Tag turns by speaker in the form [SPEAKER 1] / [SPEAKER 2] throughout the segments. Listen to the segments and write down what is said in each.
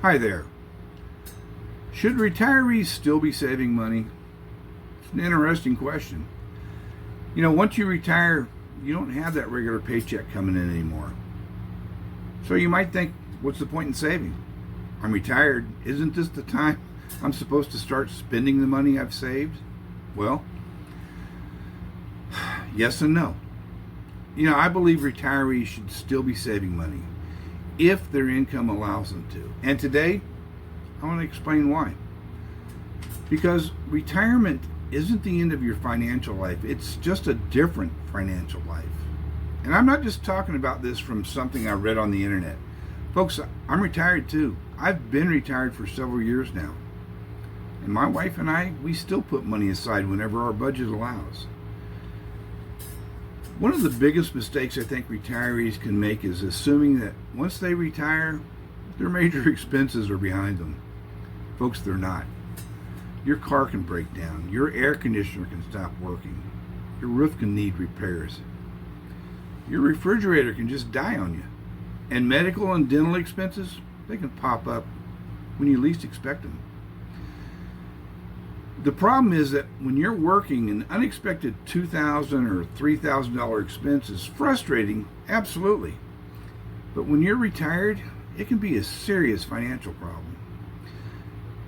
[SPEAKER 1] Hi there. Should retirees still be saving money? It's an interesting question. Once you retire, you don't have that regular paycheck coming in anymore. So you might think, what's the point in saving? I'm retired. Isn't this the time I'm supposed to start spending the money I've saved? Well, yes and no. I believe retirees should still be saving money if their income allows them to. And today, I want to explain why. Because retirement isn't the end of your financial life. It's just a different financial life. And I'm not just talking about this from something I read on the internet. Folks, I'm retired too. I've been retired for several years now. And my wife and I, we still put money aside whenever our budget allows. One of the biggest mistakes I think retirees can make is assuming that once they retire, their major expenses are behind them. Folks, they're not. Your car can break down. Your air conditioner can stop working. Your roof can need repairs. Your refrigerator can just die on you. And medical and dental expenses, they can pop up when you least expect them. The problem is that when you're working, an unexpected $2,000 or $3,000 expense is frustrating, absolutely. But when you're retired, it can be a serious financial problem.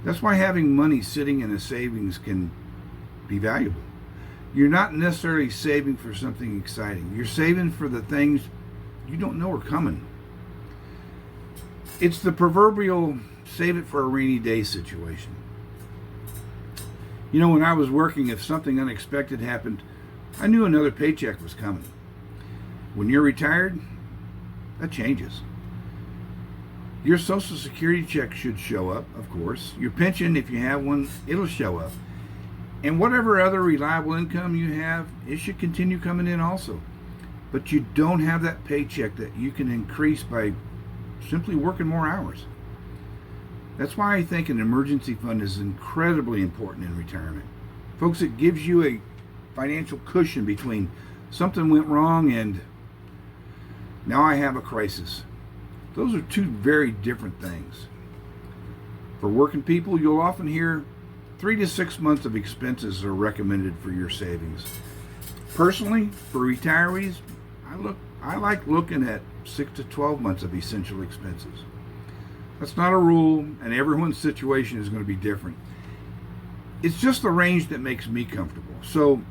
[SPEAKER 1] That's why having money sitting in a savings can be valuable. You're not necessarily saving for something exciting. You're saving for the things you don't know are coming. It's the proverbial save it for a rainy day situation. When I was working, if something unexpected happened, I knew another paycheck was coming. When you're retired, that changes. Your Social Security check should show up, of course. Your pension, if you have one, it'll show up. And whatever other reliable income you have, it should continue coming in also. But you don't have that paycheck that you can increase by simply working more hours. That's why I think an emergency fund is incredibly important in retirement. Folks, it gives you a financial cushion between something went wrong and now I have a crisis. Those are two very different things. For working people, you'll often hear 3 to 6 months of expenses are recommended for your savings. Personally, for retirees, I like looking at 6 to 12 months of essential expenses. That's not a rule, and everyone's situation is going to be different. It's just the range that makes me comfortable. So,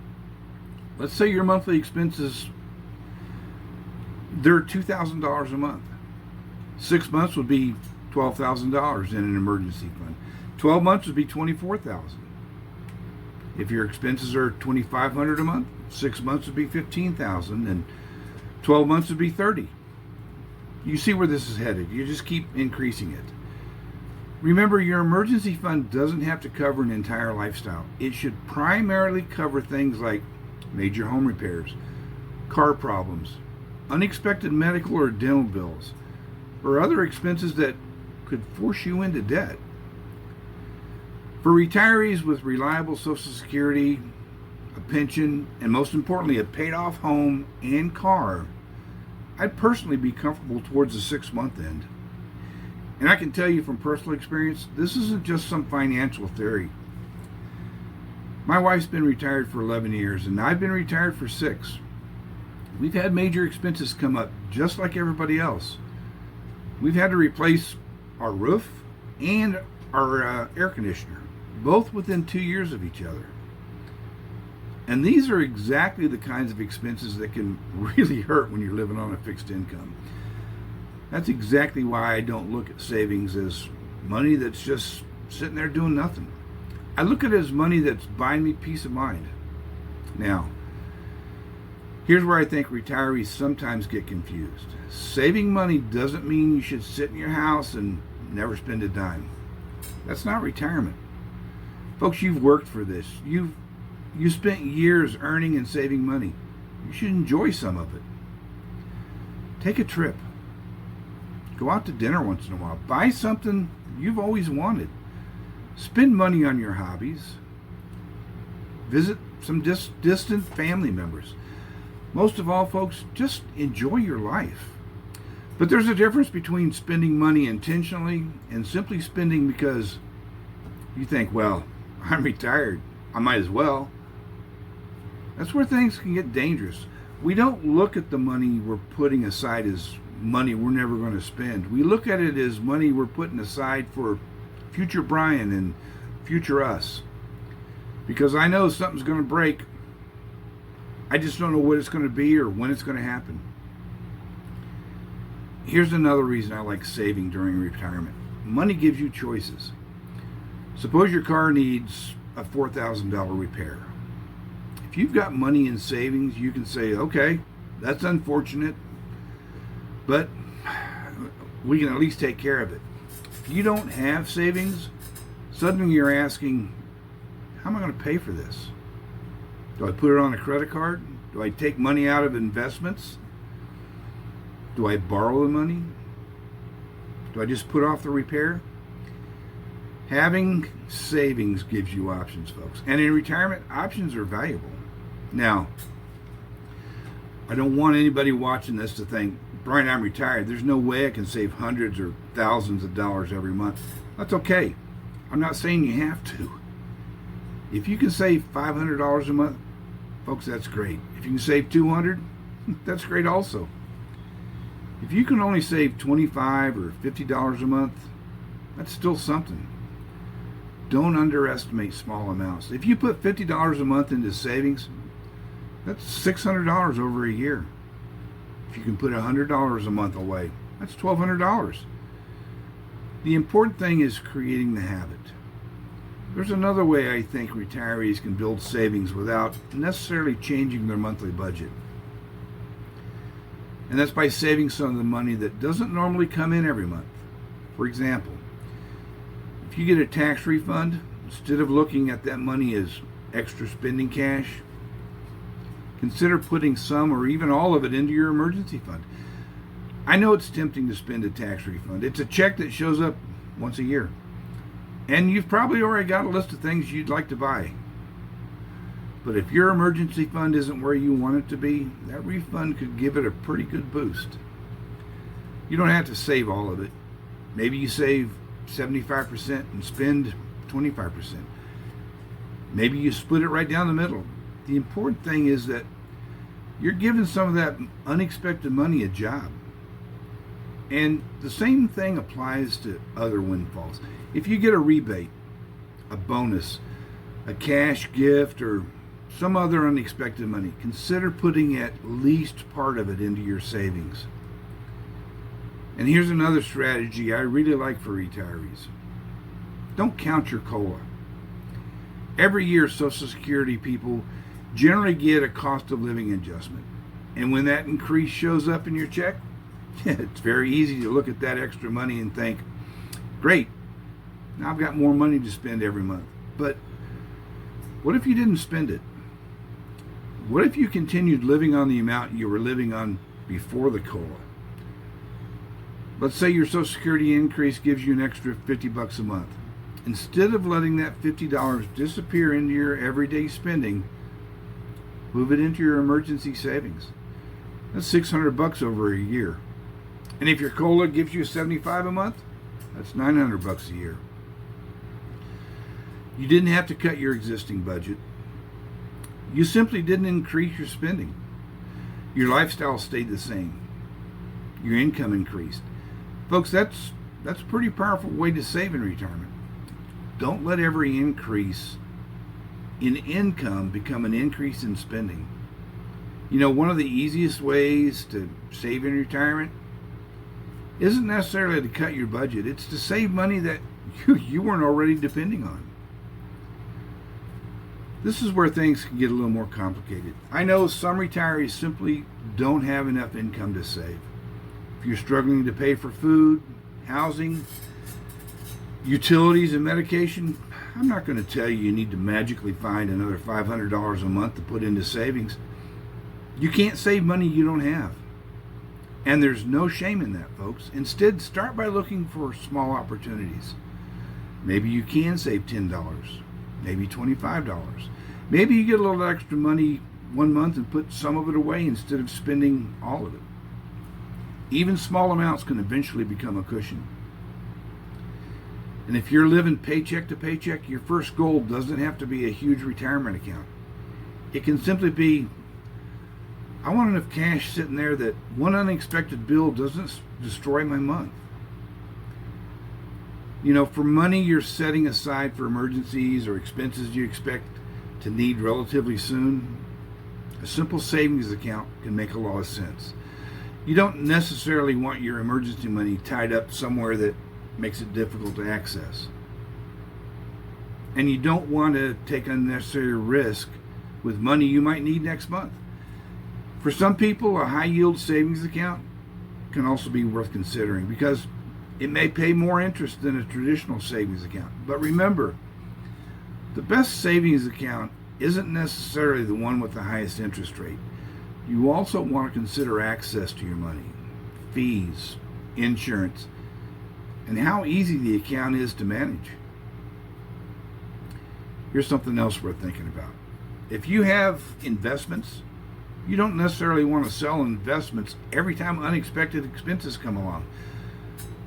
[SPEAKER 1] let's say your monthly expenses, they're $2,000 a month. 6 months would be $12,000 in an emergency fund. 12 months would be $24,000. If your expenses are $2,500 a month, 6 months would be $15,000, and 12 months would be $30,000. You see where this is headed. You just keep increasing it. Remember, your emergency fund doesn't have to cover an entire lifestyle. It should primarily cover things like major home repairs, car problems, unexpected medical or dental bills, or other expenses that could force you into debt. For retirees with reliable Social Security, a pension, and most importantly, a paid-off home and car, I'd personally be comfortable towards the 6-month end. And I can tell you from personal experience, this isn't just some financial theory. My wife's been retired for 11 years, and I've been retired for 6. We've had major expenses come up just like everybody else. We've had to replace our roof and our air conditioner, both within 2 years of each other. And these are exactly the kinds of expenses that can really hurt when you're living on a fixed income. That's exactly why I don't look at savings as money that's just sitting there doing nothing. I look at it as money that's buying me peace of mind. Now, here's where I think retirees sometimes get confused. Saving money doesn't mean you should sit in your house and never spend a dime. That's not retirement. Folks, you've worked for this. You spent years earning and saving money. You should enjoy some of it. Take a trip. Go out to dinner once in a while. Buy something you've always wanted. Spend money on your hobbies. Visit some distant family members. Most of all, folks, just enjoy your life. But there's a difference between spending money intentionally and simply spending because you think, well, I'm retired, I might as well. That's where things can get dangerous. We don't look at the money we're putting aside as money we're never going to spend. We look at it as money we're putting aside for future Brian and future us. Because I know something's going to break. I just don't know what it's going to be or when it's going to happen. Here's another reason I like saving during retirement. Money gives you choices. Suppose your car needs a $4,000 repair. If you've got money in savings, you can say, okay, that's unfortunate, but we can at least take care of it. If you don't have savings, suddenly you're asking, how am I going to pay for this? Do I put it on a credit card? Do I take money out of investments? Do I borrow the money? Do I just put off the repair? Having savings gives you options, folks. And in retirement, options are valuable. Now, I don't want anybody watching this to think, Brian, I'm retired. There's no way I can save hundreds or thousands of dollars every month. That's okay. I'm not saying you have to. If you can save $500 a month, folks, that's great. If you can save $200, that's great also. If you can only save $25 or $50 a month, that's still something. Don't underestimate small amounts. If you put $50 a month into savings, that's $600 over a year. If you can put $100 a month away, that's $1,200. The important thing is creating the habit. There's another way I think retirees can build savings without necessarily changing their monthly budget. And that's by saving some of the money that doesn't normally come in every month. For example, if you get a tax refund, instead of looking at that money as extra spending cash, consider putting some or even all of it into your emergency fund. I know it's tempting to spend a tax refund. It's a check that shows up once a year. And you've probably already got a list of things you'd like to buy. But if your emergency fund isn't where you want it to be, that refund could give it a pretty good boost. You don't have to save all of it. Maybe you save 75% and spend 25%. Maybe you split it right down the middle. The important thing is that you're giving some of that unexpected money a job. And the same thing applies to other windfalls. If you get a rebate, a bonus, a cash gift, or some other unexpected money, consider putting at least part of it into your savings. And here's another strategy I really like for retirees. Don't count your COLA. Every year, Social Security people generally get a cost of living adjustment. And when that increase shows up in your check, it's very easy to look at that extra money and think, great, now I've got more money to spend every month. But what if you didn't spend it? What if you continued living on the amount you were living on before the COLA? Let's say your Social Security increase gives you an extra $50 a month. Instead of letting that $50 disappear into your everyday spending, move it into your emergency savings. That's $600 over a year. And if your COLA gives you $75 a month, that's $900 a year. You didn't have to cut your existing budget. You simply didn't increase your spending. Your lifestyle stayed the same. Your income increased. Folks, that's a pretty powerful way to save in retirement. Don't let every increase in income become an increase in spending. You know, one of the easiest ways to save in retirement isn't necessarily to cut your budget. It's to save money that you weren't already depending on. This is where things can get a little more complicated. I know some retirees simply don't have enough income to save. If you're struggling to pay for food, housing, utilities, and medication, I'm not going to tell you need to magically find another $500 a month to put into savings. You can't save money you don't have. And there's no shame in that, folks. Instead, start by looking for small opportunities. Maybe you can save $10, maybe $25. Maybe you get a little extra money one month and put some of it away instead of spending all of it. Even small amounts can eventually become a cushion. And if you're living paycheck to paycheck, your first goal doesn't have to be a huge retirement account. It can simply be, I want enough cash sitting there that one unexpected bill doesn't destroy my month. You know, for money you're setting aside for emergencies or expenses you expect to need relatively soon, a simple savings account can make a lot of sense. You don't necessarily want your emergency money tied up somewhere that makes it difficult to access. And you don't want to take unnecessary risk with money you might need next month. For some people, a high yield savings account can also be worth considering because it may pay more interest than a traditional savings account. But remember, the best savings account isn't necessarily the one with the highest interest rate. You also want to consider access to your money, fees, insurance, and how easy the account is to manage. Here's something else worth thinking about. If you have investments, you don't necessarily want to sell investments every time unexpected expenses come along.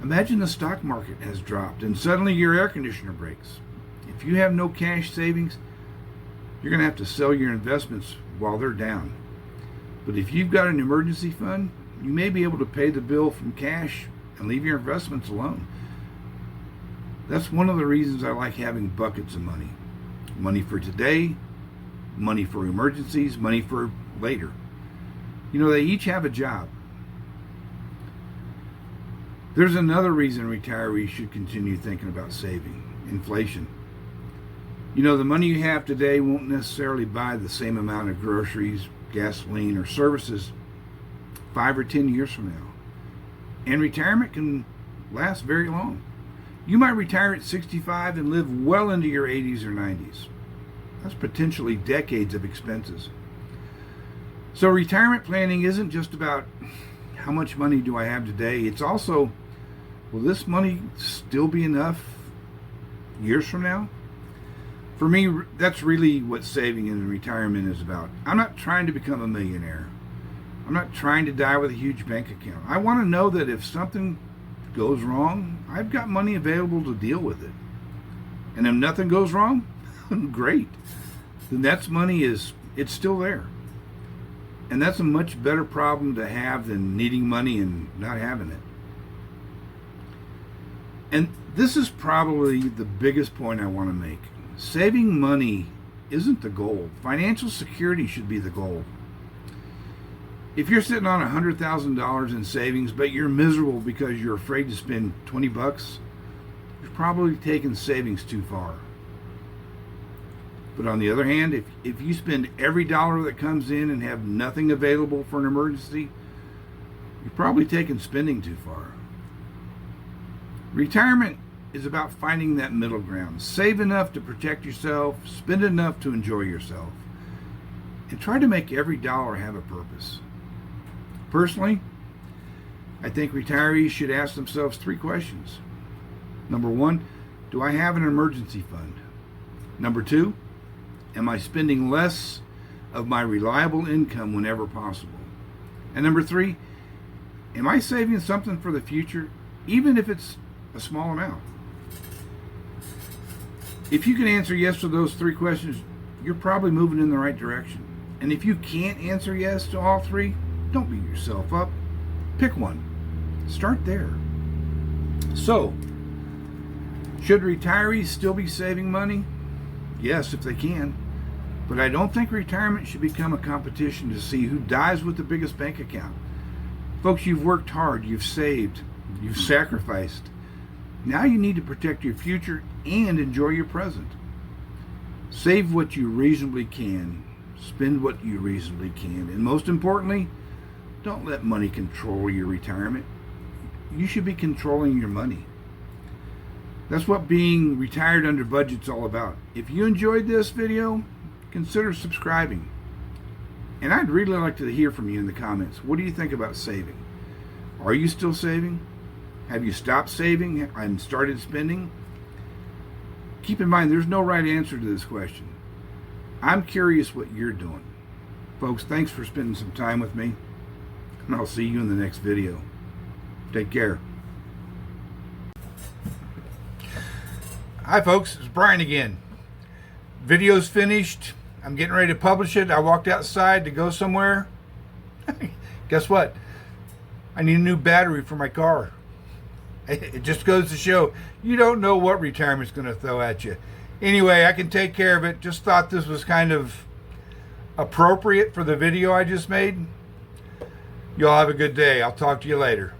[SPEAKER 1] Imagine the stock market has dropped and suddenly your air conditioner breaks. If you have no cash savings, you're going to have to sell your investments while they're down. But if you've got an emergency fund, you may be able to pay the bill from cash and leave your investments alone. That's one of the reasons I like having buckets of money. Money for today, money for emergencies, money for later. You know, they each have a job. There's another reason retirees should continue thinking about saving: inflation. You know, the money you have today won't necessarily buy the same amount of groceries, gasoline, or services 5 or 10 years from now. And retirement can last very long. You might retire at 65 and live well into your 80s or 90s. That's potentially decades of expenses. So retirement planning isn't just about how much money do I have today. It's also, will this money still be enough years from now? For me, that's really what saving in retirement is about. I'm not trying to become a millionaire. I'm not trying to die with a huge bank account. I want to know that if something goes wrong, I've got money available to deal with it. And if nothing goes wrong, great. Then that's money it's still there. And that's a much better problem to have than needing money and not having it. And this is probably the biggest point I want to make. Saving money isn't the goal. Financial security should be the goal. If you're sitting on $100,000 in savings, but you're miserable because you're afraid to spend $20, you're probably taking savings too far. But on the other hand, if you spend every dollar that comes in and have nothing available for an emergency, you're probably taking spending too far. Retirement is about finding that middle ground. Save enough to protect yourself, spend enough to enjoy yourself, and try to make every dollar have a purpose. Personally, I think retirees should ask themselves 3 questions. Number 1, do I have an emergency fund? Number 2, am I spending less of my reliable income whenever possible? And number 3, am I saving something for the future, even if it's a small amount? If you can answer yes to those 3 questions, you're probably moving in the right direction. And if you can't answer yes to all 3, don't beat yourself up. Pick one. Start there. So, should retirees still be saving money? Yes, if they can. But I don't think retirement should become a competition to see who dies with the biggest bank account. Folks, you've worked hard, you've saved, you've sacrificed. Now you need to protect your future and enjoy your present. Save what you reasonably can. Spend what you reasonably can. And most importantly, don't let money control your retirement. You should be controlling your money. That's what being retired under budget's all about. If you enjoyed this video, consider subscribing. And I'd really like to hear from you in the comments. What do you think about saving? Are you still saving? Have you stopped saving and started spending? Keep in mind, there's no right answer to this question. I'm curious what you're doing. Folks, thanks for spending some time with me, and I'll see you in the next video. Take care. Hi folks, it's Brian again. Video's finished. I'm getting ready to publish it. I walked outside to go somewhere. Guess what? I need a new battery for my car. It just goes to show you don't know what retirement's going to throw at you. Anyway, I can take care of it. Just thought this was kind of appropriate for the video I just made. Y'all have a good day. I'll talk to you later.